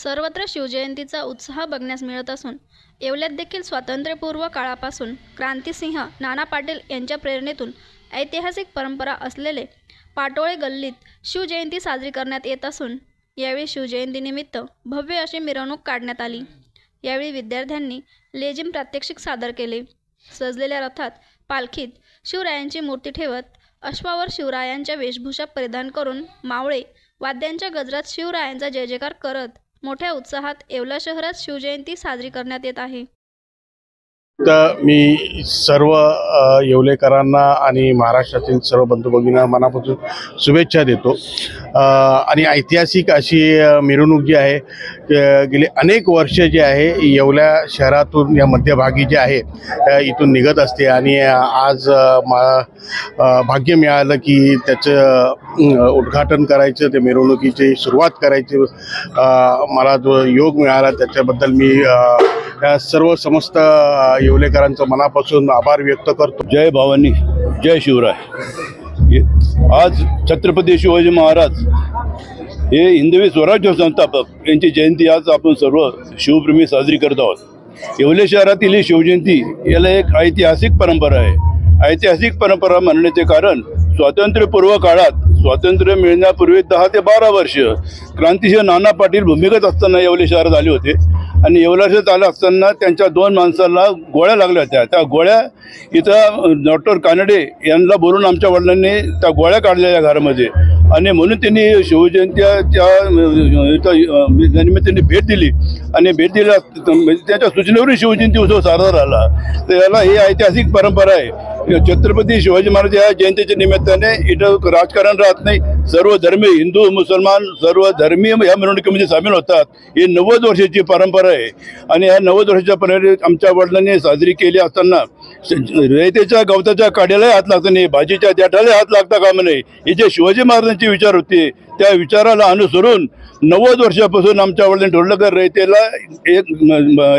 सर्वत्र शिवजयंतीचा उत्साह बघण्यास मिळत असून येवल्यात देखील स्वातंत्र्यपूर्व काळापासून क्रांतिसिंह नाना पाटील यांच्या प्रेरणेतून ऐतिहासिक परंपरा असलेले पाटोळे गल्लीत शिवजयंती साजरी करण्यात येत असून यावेळी शिवजयंतीनिमित्त भव्य अशी मिरवणूक काढण्यात आली। यावेळी विद्यार्थ्यांनी लेझिम प्रात्यक्षिक सादर केले। सजलेल्या रथात पालखीत शिवरायांची मूर्ती ठेवत अश्वावर शिवरायांच्या वेशभूषा परिधान करून मावळे वाद्यांच्या गजरात शिवरायांचा जय जयकार करत मोठ्या उत्साहात येवला शहरात शिवजयंती साजरी करण्यात येत आहे। तर मी सर्व येवलेकरांना आणि महाराष्ट्रातील सर्व बंधू भगिनींना मनापासून शुभेच्छा देतो। आणि ऐतिहासिक अशी मिरवणूक जी आहे गेली अनेक वर्ष जे आहे येवला शहरातून या मध्यभागी जे आहे इथून निघत असते आणि आज भाग्य मिळालं की त्याचं उद्घाटन करायचं, ते मिरवणुकीची सुरुवात करायची मला जो योग मिळाला त्याच्याबद्दल मी सर्व समस्त येवलेकरांचं मनापासून आभार व्यक्त करतो। जय भवानी, जय शिवराय। आज छत्रपती शिवाजी महाराज हे हिंदवी स्वराज्य संस्थापक यांची जयंती आज आपण सर्व शिवप्रेमी साजरी करत आहोत। येवले शहरातील ही शिवजयंती याला एक ऐतिहासिक परंपरा आहे। ऐतिहासिक परंपरा म्हणण्याचे कारण स्वातंत्र्यपूर्व काळात स्वातंत्र्य मिळण्यापूर्वी 10 ते 12 वर्ष क्रांतिसिंह नाना पाटील भूमिगत असताना येवले शहरात आले होते आणि येवला शहरात आले असताना त्यांच्या 2 माणसाला गोळ्या लागल्या होत्या। त्या गोळ्या इथं डॉक्टर कानडे यांना बोलून आमच्या वडिलांनी त्या गोळ्या काढलेल्या घरामध्ये आणि म्हणून त्यांनी शिवजयंतीच्या निमित्ताने भेट दिली आणि भेट दिल्या त्यांच्या सूचनेवरून शिवजयंती उत्सव साजरा झाला। तर याला ही ऐतिहासिक परंपरा आहे। छत्रपती शिवाजी महाराज या जयंतीच्या निमित्ताने इथं राजकारण राहत नाही, सर्व धर्मीय हिंदू मुसलमान सर्व धर्मीय या मिरवणुकीमध्ये सामील होतात। ही 90 वर्षाची परंपरा आहे आणि या 90 वर्षाच्या परंपरेत आमच्या वडिलांनी साजरी केली असताना रयतेच्या गवताच्या काड्यालाही हात लागता नाही, भाजीच्या देठालाही हात लागता कामा नये, हे जे शिवाजी महाराजांचे विचार होते त्या विचाराला अनुसरून 90 वर्षापासून आमच्या वडिलांनी ठरवलं की रयतेला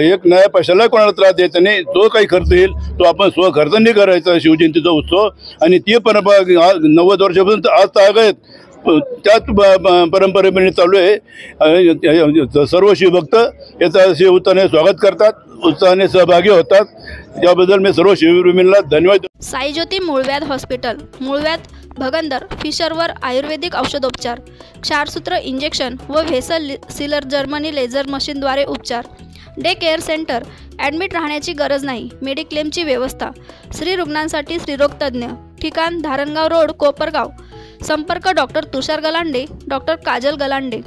एक नया पैशाला कोणाला त्रास द्यायचा नाही, जो काही खर्च येईल तो आपण स्वखर्चाने करायचा शिवजयंतीचा उत्सव। आणि ती परंपरा 90 वर्षापासून आज तागायत त्याच परंपरेने चालू आहे। सर्व शिवभक्त याचा उत्साहाने स्वागत करतात, उत्साहाने सहभागी होतात। याबद्दल मी सर्व शिवप्रेमींना धन्यवाद देतो। साई ज्योती मूळव्याध हॉस्पिटल, मूळव्याध, भगंदर, फिशरवर आयुर्वेदिक औषधोपचार, क्षारसूत्र इंजेक्शन व व्हेसल सीलर जर्मनी लेझर मशीनद्वारे उपचार, डे केअर सेंटर, ॲडमिट राहण्याची गरज नाही, मेडिक्लेमची व्यवस्था, स्त्री रुग्णांसाठी स्त्रीरोग तज्ज्ञ, ठिकाण धारणगाव रोड, कोपरगाव, संपर्क डॉक्टर तुषार गलांडे, डॉक्टर काजल गलांडे।